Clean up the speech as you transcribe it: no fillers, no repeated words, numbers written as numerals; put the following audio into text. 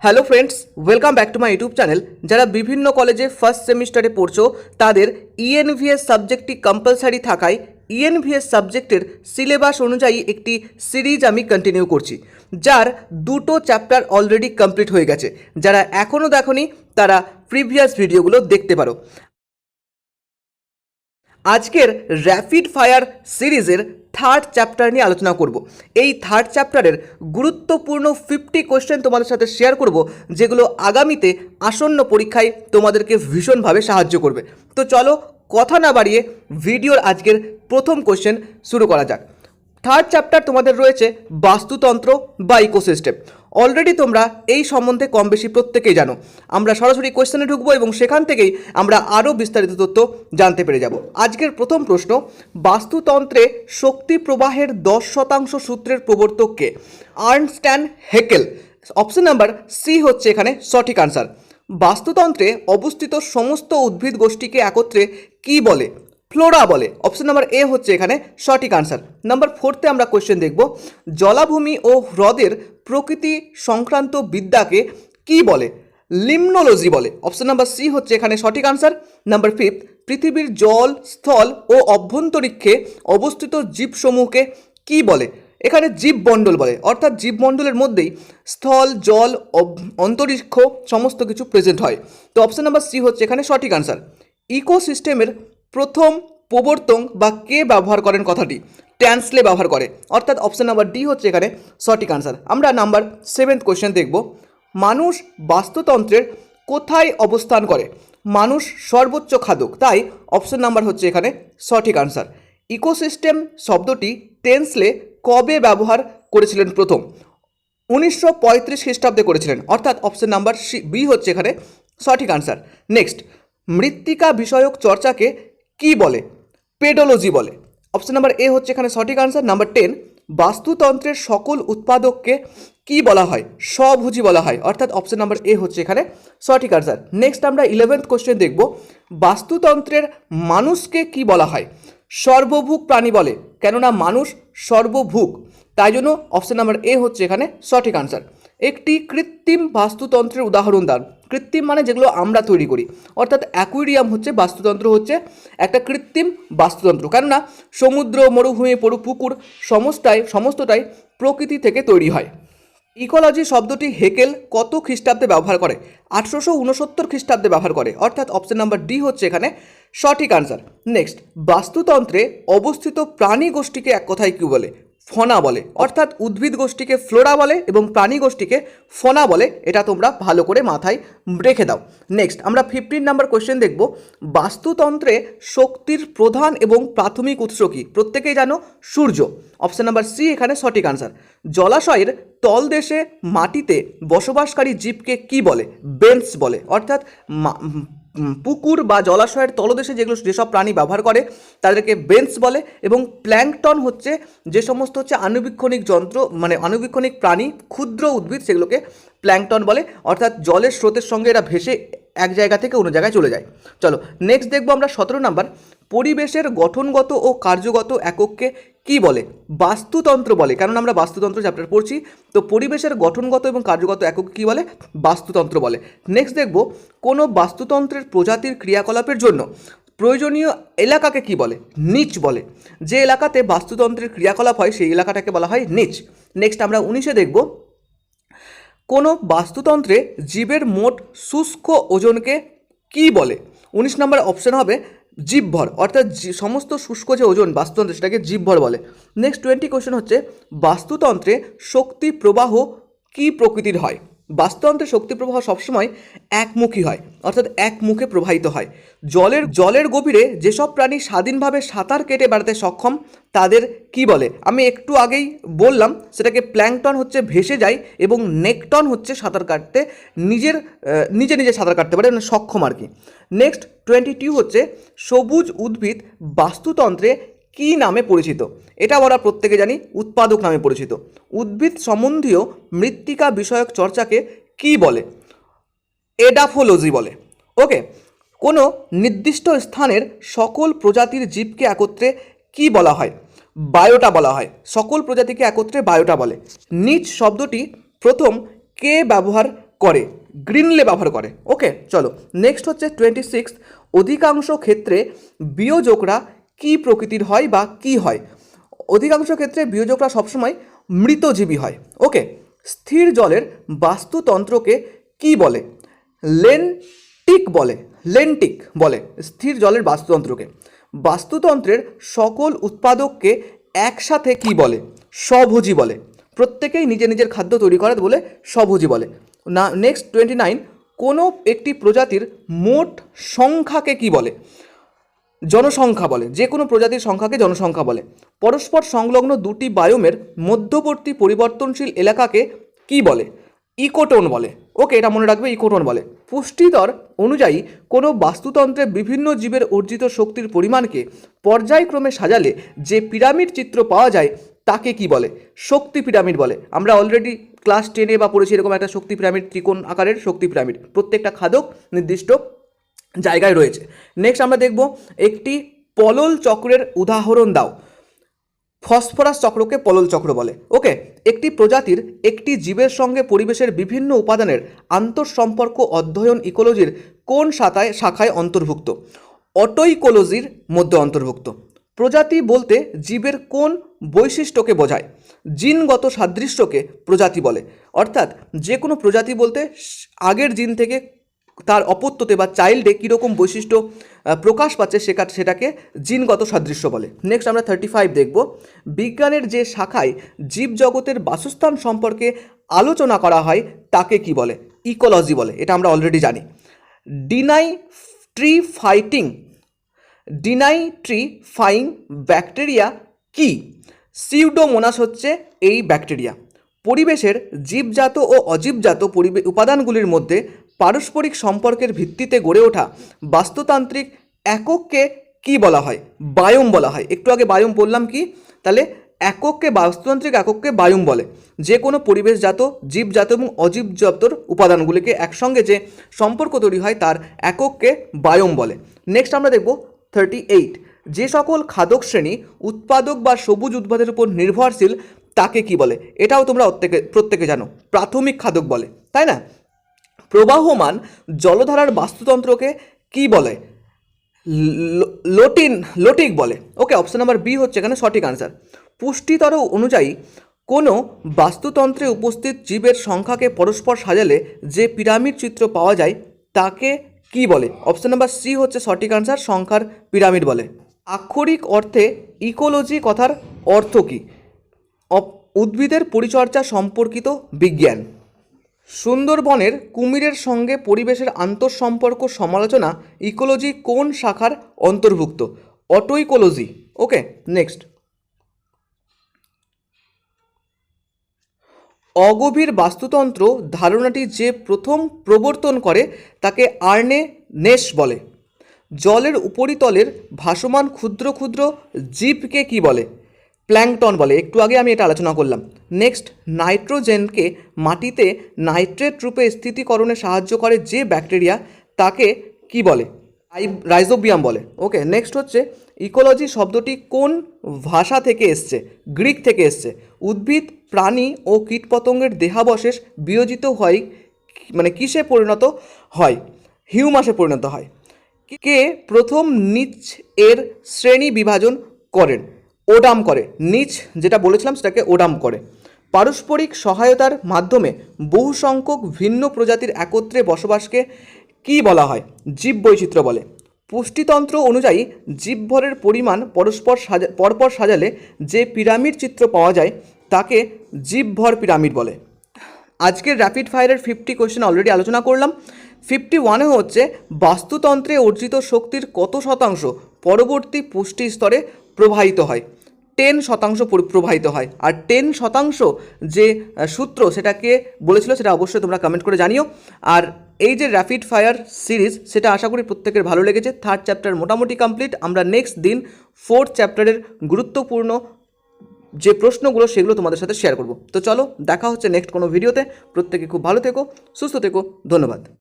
Hello friends, welcome back to my YouTube channel. যারা বিভিন্ন কলেজে ফার্স্ট সেমিস্টারে পড়ছো তাদের ইএনভিএস সাবজেক্টটি কম্পালসারি থাকায় ইএনভিএস সাবজেক্টের সিলেবাস অনুযায়ী একটি সিরিজ আমি কন্টিনিউ করছি, যার দুটো চ্যাপ্টার অলরেডি কমপ্লিট হয়ে গেছে। যারা এখনও দেখোনি তারা প্রিভিয়াস ভিডিওগুলো দেখতে পারো। আজকের র্যাপিড ফায়ার সিরিজের থার্ড চ্যাপ্টার নিয়ে আলোচনা করব। এই থার্ড চ্যাপ্টারের গুরুত্বপূর্ণ 50 কোয়েশ্চেন তোমাদের সাথে শেয়ার করব, যেগুলো আগামীতে আসন্ন পরীক্ষায় তোমাদেরকে ভীষণভাবে সাহায্য করবে। তো চলো কথা না বাড়িয়ে ভিডিওর আজকের প্রথম কোয়েশ্চেন শুরু করা যাক। থার্ড চ্যাপ্টার তোমাদের রয়েছে বাস্তুতন্ত্র বা ইকোসিস্টেম। অলরেডি তোমরা এই সম্বন্ধে কম বেশি প্রত্যেকেই জানো। আমরা সরাসরি কোয়েশ্চেনে ঢুকবো এবং সেখান থেকেই আমরা আরও বিস্তারিত তথ্য জানতে পেরে যাব। আজকের প্রথম প্রশ্ন, বাস্তুতন্ত্রে শক্তি প্রবাহের 10% সূত্রের প্রবর্তককে? Ernst Haeckel. Option number C হচ্ছে এখানে সঠিক আনসার। বাস্তুতন্ত্রে অবস্থিত সমস্ত উদ্ভিদ গোষ্ঠীকে একত্রে কি বলে? ফ্লোরা বলে। অপশন নাম্বার এ হচ্ছে এখানে সঠিক আনসার। নাম্বার 4তে আমরা কোয়েশ্চেন দেখব, জলাভূমি ও হ্রদের প্রকৃতি সংক্রান্ত বিদ্যাকে কি বলে? লিমনোলজি বলে। অপশন নাম্বার সি হচ্ছে এখানে সঠিক আনসার। নাম্বার 5, পৃথিবীর জল, স্থল ও অভ্যন্তরীক্ষে অবস্থিত জীবসমূহকে কি বলে? এখানে জীবমণ্ডল বলে, অর্থাৎ জীবমণ্ডলের মধ্যেই স্থল, জল, অন্তরিক্ষ সমস্ত কিছু প্রেজেন্ট হয়। তো অপশন নাম্বার সি হচ্ছে এখানে সঠিক আনসার। ইকোসিস্টেমের প্রথম প্রবর্তক বা কে ব্যবহার করেন কথাটি? ট্যান্সলে ব্যবহার করে, অর্থাৎ অপশন নাম্বার ডি হচ্ছে এখানে সঠিক আনসার। আমরা নাম্বার 7 কোয়েশ্চেন দেখব, মানুষ বাস্তুতন্ত্রের কোথায় অবস্থান করে? মানুষ সর্বোচ্চ খাদক, তাই অপশন নাম্বার হচ্ছে এখানে সঠিক আনসার। ইকোসিস্টেম শব্দটি টেন্সলে কবে ব্যবহার করেছিলেন প্রথম? 1935 খ্রিস্টাব্দে করেছিলেন, অর্থাৎ অপশন নাম্বার বি হচ্ছে এখানে সঠিক আনসার। নেক্সট, মৃত্তিকা বিষয়ক চর্চাকে কি বলে? পেডোলজি বলে। অপশন নাম্বার এ হচ্ছে এখানে সঠিক আনসার। নাম্বার 10, বাস্তুতন্ত্রের সকল উৎপাদককে কি বলা হয়? স্বভোজী বলা হয়, অর্থাৎ অপশন নাম্বার এ হচ্ছে এখানে সঠিক আনসার। নেক্সট আমরা 11th কোশ্চেন দেখব, বাস্তুতন্ত্রের মানুষকে কি বলা হয়? সর্বভুক প্রাণী বলে, কেননা মানুষ সর্বভুক, তাই জন্য অপশন নাম্বার এ হচ্ছে এখানে সঠিক আনসার। একটি কৃত্রিম বাস্তুতন্ত্রের উদাহরণ দান। কৃত্রিম মানে যেগুলো আমরা তৈরি করি, অর্থাৎ অ্যাকুয়ারিয়াম হচ্ছে বাস্তুতন্ত্র, হচ্ছে একটা কৃত্রিম বাস্তুতন্ত্র, কেননা সমুদ্র, মরুভূমি, পুকুর সমস্তটাই প্রকৃতি থেকে তৈরি হয়। ইকোলজি শব্দটি হেকেল কত খ্রিস্টাব্দে ব্যবহার করে? 1869 খ্রিস্টাব্দে ব্যবহার করে, অর্থাৎ অপশন নাম্বার ডি হচ্ছে এখানে সঠিক আনসার। নেক্সট, বাস্তুতন্ত্রে অবস্থিত প্রাণী গোষ্ঠীকে এক কথায় কী বলে? ফনা বলে, অর্থাৎ উদ্ভিদ গোষ্ঠীকে ফ্লোরা বলে এবং প্রাণী গোষ্ঠীকে ফনা বলে। এটা তোমরা ভালো করে মাথায় রেখে দাও। নেক্সট আমরা 15 নাম্বার কোয়েশ্চেন দেখব, বাস্তুতন্ত্রে শক্তির প্রধান এবং প্রাথমিক উৎস কি? প্রত্যেকেই জানো, সূর্য। অপশন নাম্বার সি এখানে সঠিক আনসার। জলাশয়ের তলদেশে মাটিতে বসবাসকারী জীবকে কি বলে? বেন্টস বলে, অর্থাৎ পুকুর বা জলাশয়ের তলদেশে যেসব প্রাণী ব্যবহার করে তাদেরকে বেন্টস বলে। এবং প্ল্যাঙ্কটন হচ্ছে যে সমস্ত আণুবীক্ষণিক যন্ত্র, মানে আণুবীক্ষণিক প্রাণী, ক্ষুদ্র উদ্ভিদ, সেগুলোকে প্ল্যাঙ্কটন বলে, অর্থাৎ জলের স্রোতের সঙ্গে এরা ভেসে এক জায়গা থেকে অন্য জায়গায় চলে যায়। চলো নেক্সট দেখবো আমরা 17 নাম্বার, পরিবেশের গঠনগত ও কার্যগত একককে কি বলে? বাস্তুতন্ত্র বলে, কারণ আমরা বাস্তুতন্ত্র চ্যাপ্টার পড়ছি, তো পরিবেশের গঠনগত এবং কার্যগত একক কী বলে? বাস্তুতন্ত্র বলে। নেক্সট দেখব, কোনো বাস্তুতন্ত্রের প্রজাতির ক্রিয়াকলাপের জন্য প্রয়োজনীয় এলাকাকে কি বলে? নিচ বলে। যে এলাকাতে বাস্তুতন্ত্রের ক্রিয়াকলাপ হয় সেই এলাকাটাকে বলা হয় নিচ। নেক্সট আমরা 19-এ দেখব, কোনো বাস্তুতন্ত্রে জীবের মোট শুষ্ক ওজনকে কি বলে? 19 নম্বর অপশন হবে জীবভর, অর্থাৎ সমস্ত শুষ্ক যে ওজন বাস্তুতন্ত্রে সেটাকে জীবভর বলে। নেক্সট 20 কোশ্চেন হচ্ছে, বাস্তুতন্ত্রে শক্তি প্রবাহ কি প্রকৃতির হয়? বাস্তুতন্ত্রে শক্তি প্রবাহ সবসময় একমুখী হয়, অর্থাৎ এক মুখে প্রবাহিত হয়। জলের গভীরে যেসব প্রাণী স্বাধীনভাবে সাঁতার কেটে বেড়াতে সক্ষম তাদের কি বলে? আমি একটু আগেই বললাম, সেটাকে প্ল্যাঙ্কটন হচ্ছে ভেসে যায় এবং নেকটন হচ্ছে সাঁতার কাটতে নিজে সাঁতার কাটতে পারে, মানে সক্ষম আর কি। নেক্সট 22 হচ্ছে, সবুজ উদ্ভিদ বাস্তুতন্ত্রে কি নামে পরিচিত? এটা আমরা প্রত্যেকে জানি, উৎপাদক নামে পরিচিত। উদ্ভিদ সম্বন্ধীয় মৃত্তিকা বিষয়ক চর্চাকে কি বলে? এডাফোলজি বলে। ওকে, কোনো নির্দিষ্ট স্থানের সকল প্রজাতির জীবকে একত্রে কি বলা হয়? বায়োটা বলা হয়। সকল প্রজাতিকে একত্রে বায়োটা বলে। নিচ শব্দটি প্রথম কে ব্যবহার করে, গ্রিনলে ব্যবহার করে। ওকে, চলো নেক্সট হচ্ছে 26, অধিকাংশ ক্ষেত্রে বিয়োজকরা কি প্রকৃতির হয় বা কি হয়? অধিকাংশ ক্ষেত্রে বিয়োজকরা সবসময় মৃতজীবী হয়। ওকে, স্থির জলের বাস্তুতন্ত্রকে কি বলে? লেন্টিক বলে স্থির জলের বাস্তুতন্ত্রকে। বাস্তুতন্ত্রের সকল উৎপাদককে একসাথে কি বলে? স্বভোজী বলে। প্রত্যেকেই নিজের নিজের খাদ্য তৈরি করে বলে স্বভোজী বলে। না, নেক্সট 29, কোনো একটি প্রজাতির মোট সংখ্যাকে কি বলে? জনসংখ্যা বলে। যে কোনো প্রজাতির সংখ্যাকে জনসংখ্যা বলে। পরস্পর সংলগ্ন দুটি বায়োমের মধ্যবর্তী পরিবর্তনশীল এলাকাকে কি বলে? ইকোটোন বলে। ওকে, এটা মনে রাখবে, ইকোটোন বলে। পুষ্টিস্তর অনুযায়ী কোনো বাস্তুতন্ত্রে বিভিন্ন জীবের অর্জিত শক্তির পরিমাণকে পর্যায়ক্রমে সাজালে যে পিরামিড চিত্র পাওয়া যায় তাকে কি বলে? শক্তি পিরামিড বলে। আমরা অলরেডি ক্লাস 10-এ বা পড়েছি এরকম একটা শক্তি পিরামিড, ত্রিকোণ আকারের শক্তি পিরামিড। প্রত্যেকটা খাদক নির্দিষ্ট জায়গায় রয়েছে। নেক্সট আমরা দেখব, একটি পলল চক্রের উদাহরণ দাও। ফসফরাস চক্রকে পলল চক্র বলে। ওকে, একটি প্রজাতির একটি জীবের সঙ্গে পরিবেশের বিভিন্ন উপাদানের আন্তঃসম্পর্ক অধ্যয়ন ইকোলজির কোন শাখায় অন্তর্ভুক্ত? অটোইকোলজির মধ্যে অন্তর্ভুক্ত। প্রজাতি বলতে জীবের কোন বৈশিষ্ট্যকে বোঝায়? জিনগত সাদৃশ্যকে প্রজাতি বলে। অর্থাৎ যে কোনো প্রজাতি বলতে আগের জিন থেকে তার অপত্যতে বা চাইল্ডে কীরকম বৈশিষ্ট্য প্রকাশ পাচ্ছে সেটাকে জিনগত সাদৃশ্য বলে। নেক্সট আমরা 35 দেখব, বিজ্ঞানের যে শাখায় জীবজগতের বাসস্থান সম্পর্কে আলোচনা করা হয় তাকে কি বলে? ইকোলজি বলে। এটা আমরা অলরেডি জানি। ডিনাইট্রিফাইং ব্যাকটেরিয়া কি? সিউডোমোনাস হচ্ছে এই ব্যাকটেরিয়া। পরিবেশের জীবজাত ও অজীবজাত উপাদানগুলির মধ্যে পারস্পরিক সম্পর্কের ভিত্তিতে গড়ে ওঠা বাস্তুতান্ত্রিক একককে কি বলা হয়? বায়োম বলা হয়। একটু আগে বায়োম বললাম কি, তাহলে বাস্তুতান্ত্রিক একককে বায়োম বলে। যে কোনো পরিবেশজাত, জীবজাত এবং অজীবজাতর উপাদানগুলিকে একসঙ্গে যে সম্পর্ক তৈরি হয় তার একককে বায়োম বলে। নেক্সট আমরা দেখব 38, যে সকল খাদক শ্রেণী উৎপাদক বা সবুজ উদ্ভিদের উপর নির্ভরশীল তাকে কি বলে? এটাও তোমরা প্রত্যেকে জানো, প্রাথমিক খাদক বলে, তাই না? প্রবাহমান জলধারার বাস্তুতন্ত্রকে কি বলে? লোটিক বলে। ওকে, অপশন নাম্বার বি হচ্ছে এখানে সঠিক আনসার। পুষ্টিস্তর অনুযায়ী কোনো বাস্তুতন্ত্রে উপস্থিত জীবের সংখ্যাকে পরস্পর সাজালে যে পিরামিড চিত্র পাওয়া যায় তাকে কি বলে? অপশন নাম্বার সি হচ্ছে সঠিক আনসার, সংখ্যার পিরামিড বলে। আক্ষরিক অর্থে ইকোলজি কথার অর্থ কী? উদ্ভিদের পরিচর্যা সম্পর্কিত বিজ্ঞান। সুন্দরবনের কুমিরের সঙ্গে পরিবেশের আন্তঃসম্পর্ক সমালোচনা ইকোলজি কোন শাখার অন্তর্ভুক্ত? অটোইকোলজি। ওকে, নেক্সট, অগভীর বাস্তুতন্ত্র ধারণাটি যে প্রথম প্রবর্তন করে তাকে আর্নে নেস বলে। জলের উপরিতলের ভাসমান ক্ষুদ্র ক্ষুদ্র জীবকে কি বলে? প্ল্যাঙ্কটন বলে। একটু আগে আমি এটা আলোচনা করলাম। নেক্সট, নাইট্রোজেনকে মাটিতে নাইট্রেট রূপে স্থিতিকরণে সাহায্য করে যে ব্যাকটেরিয়া তাকে কি বলে? রাইজোবিয়াম বলে। ওকে, নেক্সট হচ্ছে, ইকোলজি শব্দটি কোন ভাষা থেকে এসছে? গ্রিক থেকে এসছে। উদ্ভিদ, প্রাণী ও কীটপতঙ্গের দেহাবশেষ বিয়োজিত হয় কিসে পরিণত হয়? হিউমাসে পরিণত হয়। কে প্রথম নিচ এর শ্রেণী বিভাজন করেন? ওডাম করে। নিচ যেটা বলেছিলাম সেটাকে ওডাম করে। পারস্পরিক সহায়তার মাধ্যমে বহু সংখ্যক ভিন্ন প্রজাতির একত্রে বসবাসকে কি বলা হয়? জীববৈচিত্র্য বলে। পুষ্টিতন্ত্র অনুযায়ী জীবভরের পরিমাণ পরপর সাজালে যে পিরামিড চিত্র পাওয়া যায় তাকে জীবভর পিরামিড বলে। আজকের র্যাপিড ফায়ারের 50 কোয়েশ্চেন অলরেডি আলোচনা করলাম। 51 হচ্ছে, বাস্তুতন্ত্রে অর্জিত শক্তির কত শতাংশ পরবর্তী পুষ্টি স্তরে প্রবাহিত হয়? 10% প্রবাহিত হয়। আর 10% যে সূত্র সেটাকে বলেছিল সেটা অবশ্যই তোমরা কমেন্ট করে জানিও। আর এই যে র্যাপিড ফায়ার সিরিজ সেটা আশা করি প্রত্যেকের ভালো লেগেছে। 3rd চ্যাপ্টার মোটামুটি কমপ্লিট। আমরা নেক্সট দিন 4th চ্যাপ্টারের গুরুত্বপূর্ণ যে প্রশ্নগুলো সেগুলো তোমাদের সাথে শেয়ার করব। তো চলো, দেখা হচ্ছে নেক্সট কোনো ভিডিওতে। প্রত্যেকে খুব ভালো থেকো, সুস্থ থেকো, ধন্যবাদ।